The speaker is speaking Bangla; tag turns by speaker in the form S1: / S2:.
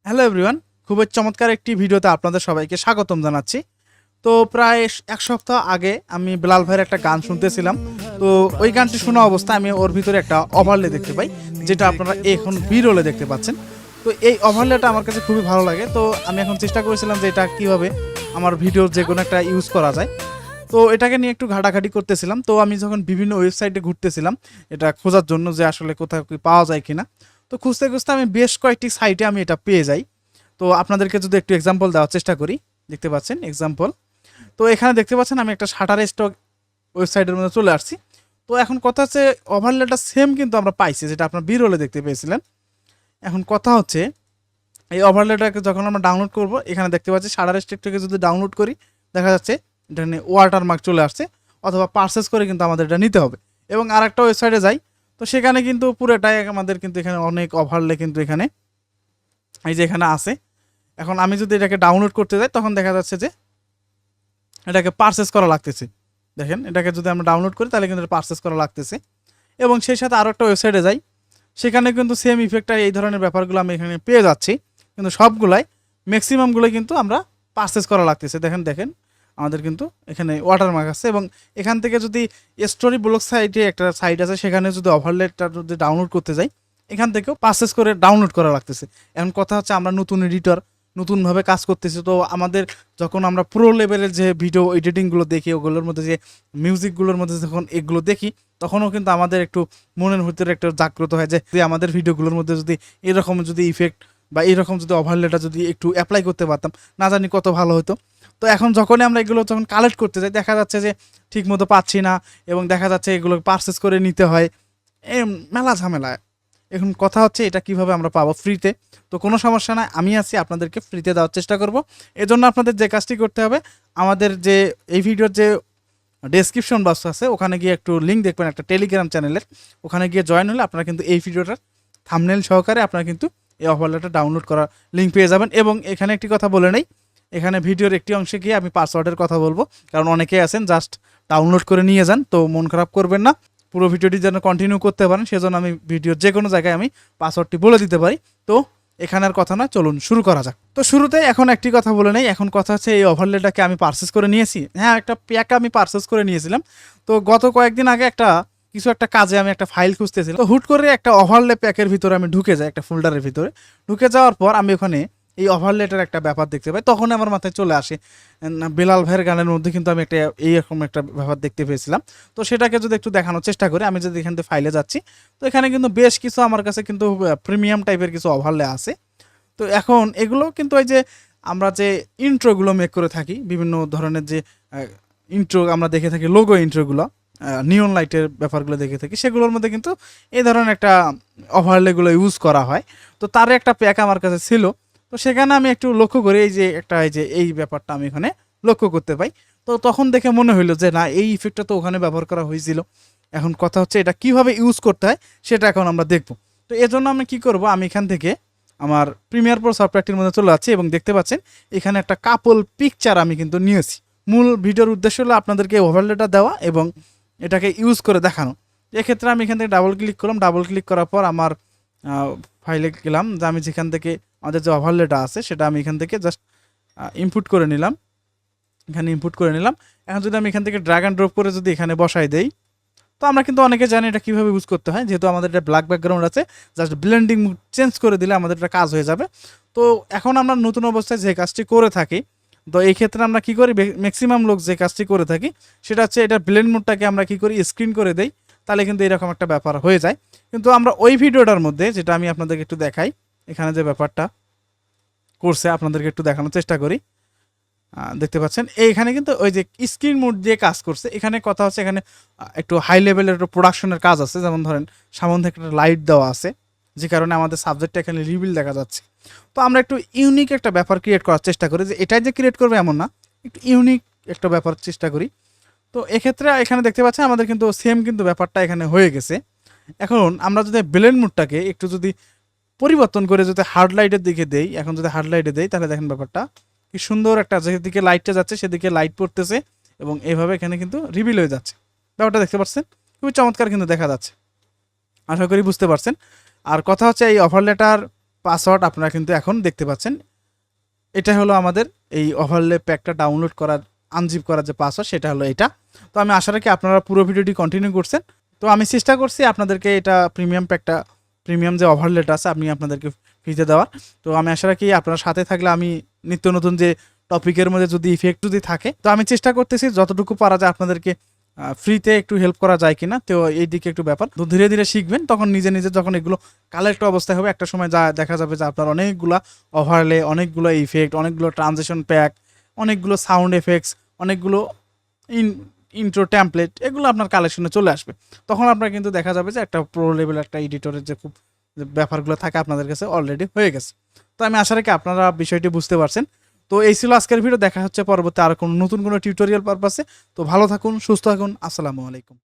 S1: হ্যালো এভরিওয়ান, খুবই চমৎকার একটি ভিডিওতে আপনাদের সবাইকে স্বাগতম জানাচ্ছি। তো প্রায় এক সপ্তাহ আগে আমি বেলাল ভাইয়ের একটা গান শুনতেছিলাম। তো ওই গানটি শোনা অবস্থায় আমি ওর ভিতরে একটা ওভারলে দেখতে পাই, যেটা আপনারা এখন বিরলে দেখতে পাচ্ছেন। তো এই ওভারলেটা আমার কাছে খুবই ভালো লাগে। তো আমি এখন চেষ্টা করেছিলাম যে এটা কীভাবে আমার ভিডিওর যে কোনো একটা ইউজ করা যায়। তো এটাকে নিয়ে একটু ঘাটাঘাটি করতেছিলাম। তো আমি যখন বিভিন্ন ওয়েবসাইটে ঘুরতেছিলাম এটা খোঁজার জন্য যে আসলে কোথাও কি পাওয়া যায় কিনা, তো খুঁজতে খুঁজতে আমি বেশ কয়েকটি সাইটে আমি এটা পেয়ে যাই। তো আপনাদেরকে যদি একটু এক্সাম্পল দেওয়ার চেষ্টা করি, দেখতে পাচ্ছেন এক্সাম্পল। তো এখানে দেখতে পাচ্ছেন আমি একটা শাটার স্টক ওয়েবসাইটের মধ্যে চলে আসছি। তো এখন কথা হচ্ছে ওভারলেটা সেম কিন্তু আমরা পাইছি, যেটা আপনার বিরলে দেখতে পেয়েছিলেন। এখন কথা হচ্ছে এই ওভারলেটাকে যখন আমরা ডাউনলোড করব, এখানে দেখতে পাচ্ছি শাটার স্টক থেকে যদি ডাউনলোড করি দেখা যাচ্ছে এখানে ওয়াটারমার্ক চলে আসছে, অথবা পারচেস করে কিন্তু আমাদের এটা নিতে হবে। এবং আরেকটা ওয়েবসাইটে যাই, তো সেখানে কিন্তু পুরোটাই আমাদের কিন্তু এখানে অনেক ওভারলে কিন্তু এখানে এই যে এখানে আছে। এখন আমি যদি এটাকে ডাউনলোড করতে যাই তখন দেখা যাচ্ছে যে এটাকে পারচেস করা লাগতেছে। দেখেন, এটাকে যদি আমরা ডাউনলোড করি তাহলে কিন্তু পারচেস করা লাগতেছে। এবং সেই সাথে আরও একটা ওয়েবসাইটে যাই, সেখানে কিন্তু সেম ইফেক্টটা এই ধরনের ব্যাপারগুলো আমি এখানে পেয়ে যাচ্ছি, কিন্তু সবগুলাই ম্যাক্সিমামগুলোই কিন্তু আমরা পারচেস করা লাগতেছে। দেখেন দেখেন আমাদের কিন্তু এখানে ওয়াটারমার্ক আছে। এবং এখান থেকে যদি স্টোরি ব্লগ সাইটে একটা সাইট আছে, সেখানে যদি ওভারলেটটা যদি ডাউনলোড করতে যাই, এখান থেকেও পারচেস করে ডাউনলোড করা লাগতেছে। এখন কথা হচ্ছে আমরা নতুন এডিটর, নতুনভাবে কাজ করতেছি। তো আমাদের যখন আমরা প্রো লেভেলের যে ভিডিও এডিটিংগুলো দেখি, ওগুলোর মধ্যে যে মিউজিকগুলোর মধ্যে যখন এগুলো দেখি, তখনও কিন্তু আমাদের একটু মনের ভিতরে একটা জাগ্রত হয় যে আমাদের ভিডিওগুলোর মধ্যে যদি এরকম যদি ইফেক্ট বা এরকম যদি ওভারলেটা যদি একটু অ্যাপ্লাই করতে পারতাম, না জানি কত ভালো হতো। তো এখন যখনই আমরা এগুলো যখন কালেক্ট করতে যাই দেখা যাচ্ছে যে ঠিক মতো পাচ্ছি না, এবং দেখা যাচ্ছে এগুলো পারচেস করে নিতে হয়, মেলা ঝামেলা। এখন কথা হচ্ছে এটা কিভাবে আমরা পাবো ফ্রিতে। তো কোনো সমস্যা নাই, আমি আছি, আপনাদেরকে ফ্রিতে দেওয়ার চেষ্টা করব। এজন্য আপনাদের যে কাজটি করতে হবে, আমাদের যে এই ভিডিওর যে ডেসক্রিপশন বক্স আছে ওখানে গিয়ে একটু লিঙ্ক দেখবেন একটা টেলিগ্রাম চ্যানেলের, ওখানে গিয়ে জয়েন হলে আপনারা কিন্তু এই ভিডিওটার থাম্বনেল সহকারে আপনারা কিন্তু এই ওভারলেটা ডাউনলোড করার লিঙ্ক পেয়ে যাবেন। এবং এখানে একটি কথা বলে নেই, এখানে ভিডিওর একটি অংশে গিয়ে আমি পাসওয়ার্ডের কথা বলবো, কারণ অনেকেই আছেন জাস্ট ডাউনলোড করে নিয়ে যান। তো মন খারাপ করবেন না, পুরো ভিডিওটি যেন কন্টিনিউ করতে পারেন, সেজন্য আমি ভিডিওর যে কোনো জায়গায় আমি পাসওয়ার্ডটি বলে দিতে পারি। তো এখানে আর কথা না, চলুন শুরু করা যাক। তো শুরুতে এখন একটি কথা বলে নেই, এখন কথা হচ্ছে এই ওভারলেটাকে আমি পারচেস করে নিয়েছি। হ্যাঁ, একটা প্যাক আমি পারচেস করে নিয়েছিলাম। তো গত কয়েকদিন আগে কিছু একটা কাজে আমি একটা ফাইল খুঁজতেছিলাম, তো হুট করে একটা ওভারলে প্যাকের ভিতরে আমি ঢুকে যাই, একটা ফোল্ডারের ভিতরে ঢুকে যাওয়ার পর আমি ওখানে এই ওভারলেটার একটা ব্যাপার দেখতে পাই। তখন আমার মাথায় চলে আসে বেলাল ভাইয়ের গানের মধ্যে কিন্তু আমি একটা এইরকম একটা ব্যাপার দেখতে পেয়েছিলাম। তো সেটাকে যদি একটু দেখানোর চেষ্টা করি, আমি যদি এখান থেকে ফাইলে যাচ্ছি, তো এখানে কিন্তু বেশ কিছু আমার কাছে কিন্তু প্রিমিয়াম টাইপের কিছু ওভারলে আছে। তো এখন এগুলো কিন্তু ওই যে আমরা যে ইন্ট্রোগুলো মেক করে থাকি, বিভিন্ন ধরনের যে ইন্ট্রো আমরা দেখে থাকি, লোগো ইন্ট্রোগুলো, নিয়ন লাইটের ব্যাপারগুলো দেখে থাকি, সেগুলোর মধ্যে কিন্তু এই ধরনের একটা ওভারলেগুলো ইউজ করা হয়। তো তার একটা প্যাক আমার কাছে ছিল। তো সেখানে আমি একটু লক্ষ্য করি এই যে একটা এই ব্যাপারটা আমি এখানে লক্ষ্য করতে পাই। তো তখন দেখে মনে হইলো যে না, এই ইফেক্টটা তো ওখানে ব্যবহার করা হয়েছিল। এখন কথা হচ্ছে এটা কিভাবে ইউজ করতে হয় সেটা এখন আমরা দেখব। তো এজন্য আমি কি করব, আমি এখান থেকে আমার প্রিমিয়ার প্রো সফটওয়্যারটির মধ্যে চলে যাচ্ছি, এবং দেখতে পাচ্ছেন এখানে একটা কাপল পিকচার আমি কিন্তু নিয়েছি। মূল ভিডিওর উদ্দেশ্য হলো আপনাদেরকে ওভারলেটা দেওয়া এবং এটাকে ইউজ করে দেখানো। এক্ষেত্রে আমি এখান থেকে ডাবল ক্লিক করলাম, ডাবল ক্লিক করার পর আমার ফাইলে গেলাম, যে আমি যেখান থেকে আমাদের যে ওভারলেটা আছে সেটা আমি এখান থেকে জাস্ট ইনপুট করে নিলাম, এখানে ইনপুট করে নিলাম। এখন যদি আমি এখান থেকে ড্র্যাগ অ্যান্ড ড্রপ করে যদি এখানে বসাই দেই, তো আমরা কিন্তু অনেকে জানি এটা কীভাবে ইউজ করতে হয়। যেহেতু আমাদের এটা ব্ল্যাক ব্যাকগ্রাউন্ড আছে, জাস্ট ব্লেন্ডিং চেঞ্জ করে দিলে আমাদের এটা কাজ হয়ে যাবে। তো এখন আমরা নতুন অবস্থায় যে কাজটি করে থাকি, তো এই ক্ষেত্রে আমরা কী করি, ম্যাক্সিমাম লোক যে কাজটি করে থাকি সেটা হচ্ছে এটা ব্লেন্ড মোডটাকে আমরা কী করি, স্ক্রিন করে দেই, তাহলে কিন্তু এরকম একটা ব্যাপার হয়ে যায়। কিন্তু আমরা ওই ভিডিওটার মধ্যে, যেটা আমি আপনাদেরকে একটু দেখাই, এখানে যে ব্যাপারটা করছে আপনাদেরকে একটু দেখানোর চেষ্টা করি। দেখতে পাচ্ছেন এইখানে কিন্তু ওই যে স্ক্রিন মোড দিয়ে কাজ করছে। এখানে কথা হচ্ছে এখানে একটু হাই লেভেলের একটু প্রোডাকশনের কাজ আছে, যেমন ধরেন সামনে থেকে একটা লাইট দেওয়া আছে, যে কারণে আমাদের সাবজেক্টটা এখানে রিভিল দেখা যাচ্ছে। তো আমরা একটু ইউনিক একটা ব্যাপার ক্রিয়েট করার চেষ্টা করি, যে এটাই যে ক্রিয়েট করবে এমন না, একটু ইউনিক একটা ব্যাপার চেষ্টা করি। তো এক্ষেত্রে এখানে দেখতে পাচ্ছেন আমাদের কিন্তু সেম কিন্তু ব্যাপারটা এখানে হয়ে গেছে। এখন আমরা যদি ব্লেন্ড মোডটাকে একটু যদি পরিবর্তন করে যদি হার্ড লাইটের দিকে দেই, এখন যদি হার্ড লাইটে দেই তাহলে দেখেন ব্যাপারটা কি সুন্দর, একটা যেদিকে লাইটটা যাচ্ছে সেদিকে লাইট পড়তেছে, এবং এইভাবে এখানে কিন্তু রিভিল হয়ে যাচ্ছে। ব্যাপারটা দেখতে পাচ্ছেন, খুবই চমৎকার কিন্তু দেখা যাচ্ছে। আশা করি বুঝতে পারছেন। আর কথা হচ্ছে এই ওভারলেটার পাসওয়ার্ড আপনারা কিন্তু এখন দেখতে পাচ্ছেন। এটা হলো আমাদের এই ওভারলে প্যাকটা ডাউনলোড করার আনজিপ করার যে পাসওয়ার্ড সেটা হলো এটা। তো আমি আশা রাখি আপনারা পুরো ভিডিওটি কন্টিনিউ করছেন। তো আমি চেষ্টা করছি আপনাদেরকে এটা প্রিমিয়াম প্যাকটা, প্রিমিয়াম যে ওভারলেটা আছে আমি আপনাদেরকে ফ্রিতে দেওয়ার। তো আমি আশা রাখি আপনারা সাথে থাকলে আমি নিত্য নতুন যে টপিকের মধ্যে যদি ইফেক্ট যদি থাকে, তো আমি চেষ্টা করতেছি যতটুকু পারা যায় আপনাদেরকে ফ্রিতে একটু হেল্প করা যায় কিনা। তো এই দিকে একটু ব্যাপার, তো ধীরে ধীরে শিখবেন, তখন নিজে নিজে যখন এগুলো কালেক্ট অবস্থায় হবে একটা সময় যা দেখা যাবে যে আপনার অনেকগুলো ওভারলে, অনেকগুলো ইফেক্ট, অনেকগুলো ট্রানজিশন প্যাক, অনেকগুলো সাউন্ড এফেক্টস, অনেকগুলো ইন্ট্রো টেমপ্লেট, এগুলো আপনার কালেকশনে চলে আসবে। তখন আপনার কিন্তু দেখা যাবে যে একটা প্রো লেভেল একটা এডিটরের যে খুব যে ব্যাপারগুলো থাকে আপনাদের কাছে অলরেডি হয়ে গেছে। তো আমি আশা রাখি আপনারা বিষয়টি বুঝতে পারছেন। তো এই ছিল আজকের ভিডিও, দেখা হচ্ছে পরবর্তী আর কোনো নতুন কোনো টিউটোরিয়াল পারপাসে। তো ভালো থাকুন, সুস্থ থাকুন, আসসালামু আলাইকুম।